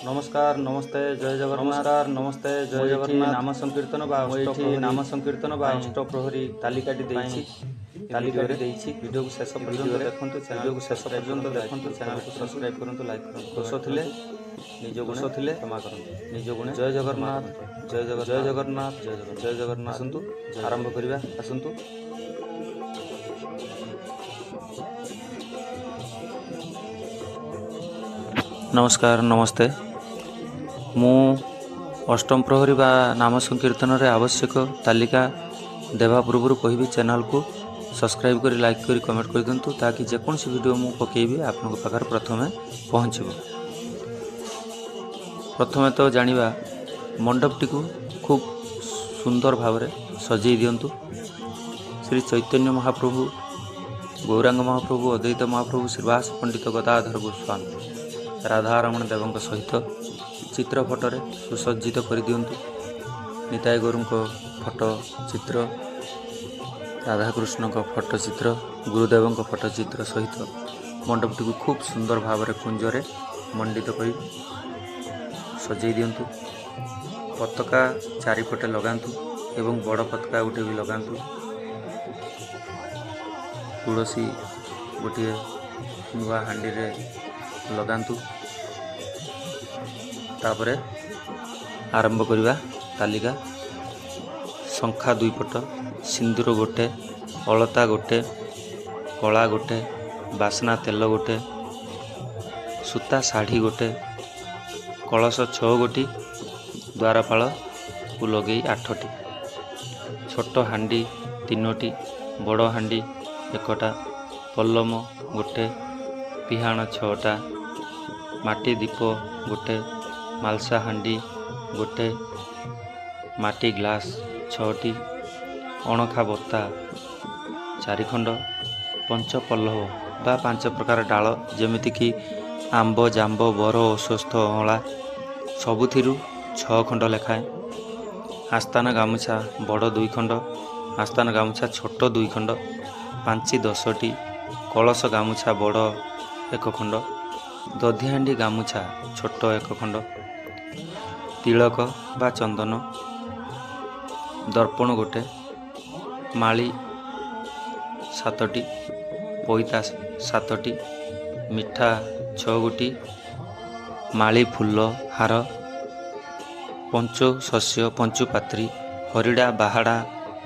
नमस्कार नमस्ते जय जगन्नाथ। नमस्कार नमस्ते जय जगन्नाथ। नाम संकीर्तन नाम संकीर्तन अष्ट प्रहरी तालिकाटी वीडियो को शेष पर्यंत देखंतु। वीडियो को शेष पर्यंत देखंतु। चैनल को सब्सक्राइब करंतु, लाइक करंतु। दोष थिले क्षमा करंतु। निज गुणे जय जगन्नाथ जय जगन्नाथ जय जगन्नाथ। आसंतु आरंभ करिबा। आसंतु नमस्कार नमस्ते। मु अष्टम प्रहरी बा नाम संकीर्तन रे आवश्यक तालिका देवा पूर्व कहि चैनल को सब्सक्राइब करी, लाइक करी, कमेंट कर दिंतु, ताकि जेकोसी वीडियो मु पकेबी आपन पाखर प्रथमे पहुँचब। प्रथमे तो जानिबा मंडपटी को खूब सुंदर भाव सजई दिंतु। श्री चैतन्य महाप्रभु, गौरांग महाप्रभु, अद्वैत महाप्रभु, श्रीवास पंडित गदाधर गोस्वामी, राधारमण देवों सहित चित्रपटरे सुसज्जित कर दिंतु। निताय गुरुं फोटो चित्र, राधाकृष्ण फोटो चित्र, गुरुदेवों फोटो चित्र सहित मंडपटी को खूब सुंदर भाव कुंजरे मंडित कर सजई दिंतु। पताका चारिपटे लगातु एवं बड़ पताका गोटे भी लगातु। तुलसी गोटे नुआ हांडी रे लगातु। तापरे आरंभ करिबा तालिका। शंखा दुई पट, सिंदूर गोटे, अलता गोटे, कला गोटे, बासना तेल गोटे, सूता शाढ़ी गोटे, कलश 6 गोटी, द्वारपाल को लगे 8टी, छोट हांडी 3टी, बड़ हांडी 1टा, पल्लम गोटे, पिहाण 6टा, माटी दीप गोटे, मालसा हांडी गोटे, माटी ग्लास 6टी, अणखा बत्ता 4 खंड, पंच पल्लव बा 5 प्रकार डाल, जेमिति कि आंब, जांब, बर, अस्वस्थ, अँला सबुथिरु 6 खंड लेखाएं, आस्ताना गामुछा बड़ 2 खंड, आस्ताना गामुछा छोट 2 खंड, पांची 10टी, कलश गामुछा बड़ 1 खंड, दधिहांडी गामुछा छोट 1 खंड, तिलक बा चंदन, दर्पण गोटे, माली 7टी, पैता 7टी, मिठा 6 गोटी, माली फूल हार, पंचो शस्य, पंचुपात्री, हरिड़ा बाहाड़ा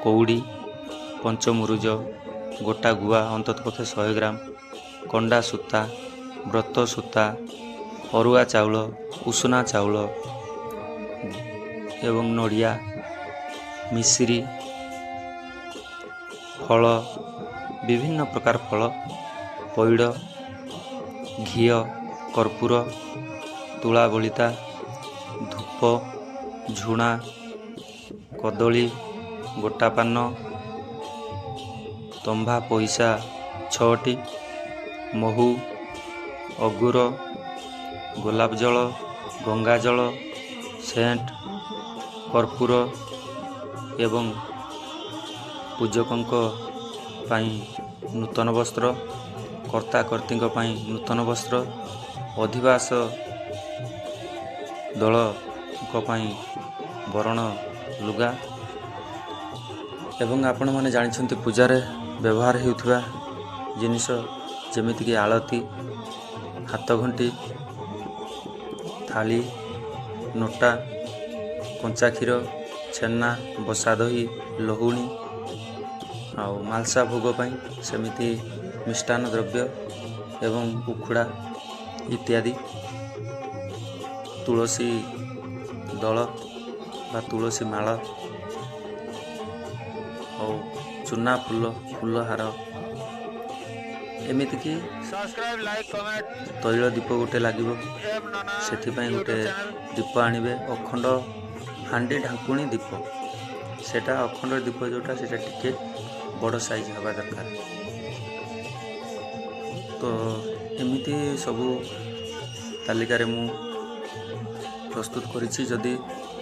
कौड़ी, पंचमुरुज, गोटा गुआ अंततः 100 ग्राम, कंडा सूता, व्रत सूता, अरुआ चाउल, उषुना चाउल एवं नड़िया, मिश्री, फल, विभिन्न प्रकार फल, पैड़, घी, कर्पूर, तुला बलिता, धूप, झुणा, कदली, गोटा पान, तंभा पैसा 6टी, महू, अगुर, गोलाप जल, गंगा जल, सेंट, कर्पूर एवं पूजकों पाई नूतन वस्त्र, कर्ता कर्ती पाई नूतन वस्त्र, अधिवास दल पाई वरण लुगा एवं आपण माने जानिछन्ति पूजारे व्यवहार हेउथबा जिनिस जेमिति कि आलती, हाथ घंटी, थाली, नोटा, कंचा क्षीर, छेना, बसा दही, लहुणी आउ मालसा भोग पाई सेमिति मिष्टान द्रव्य एवं उखुड़ा इत्यादि, तुलसी दल बा तुलसी माल और चूना फूल, फूलहार, एमिति कि तैल दीप गोटे लगे, से गोटे दीप आणवे, अखंड हांडी ढाकुणी दीप, सेटा अखंड दीप जोटा सेटा टिके बड़ साइज हवा दरकार। तो एमिति सबू तालिका रे मु प्रस्तुत करिछि। जदि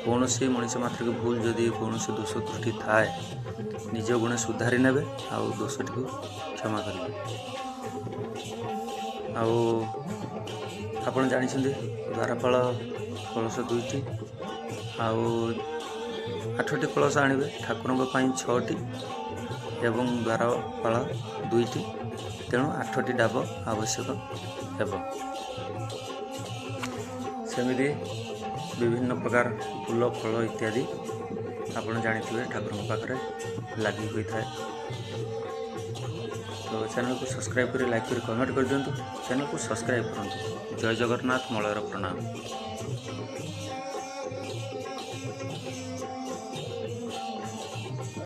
कौनसी मनुष्य मात्र के भूल, जदि कौनसी दोष त्रुटि थाए, निज गुणे सुधारी नेबे आउ दोषटी को क्षमा करेंगे। ଆପଣ ଜାଣିଛନ୍ତି ଦ୍ୱାରପାଳ କଳସ 2ଟି ଆଉ 8ଟି କଳସ ଆଣିବେ। ଠାକୁରଙ୍କ ପାଇଁ 6ଟି ଏବଂ ଦ୍ୱାରପାଳ 2ଟି, ତେଣୁ 8ଟି ଡାବ ଆବଶ୍ୟକ ହେବ। ସେମିତି ବିଭିନ୍ନ ପ୍ରକାର ଫୁଲ ଫଳ ଇତ୍ୟାଦି ଆପଣ ଜାଣିଥିବେ ଠାକୁରଙ୍କ ପାଖରେ ଲାଗି ହୋଇଥାଏ। ତ ଚ୍ୟାନେଲକୁ ସବସ୍କ୍ରାଇବ୍ କରି ଲାଇକ୍ କରି କମେଣ୍ଟ କରିଦିଅନ୍ତୁ। ଚ୍ୟାନେଲକୁ ସବସ୍କ୍ରାଇବ୍ କରନ୍ତୁ। ଜୟ ଜଗନ୍ନାଥ, ମଳୟର ପ୍ରଣାମ।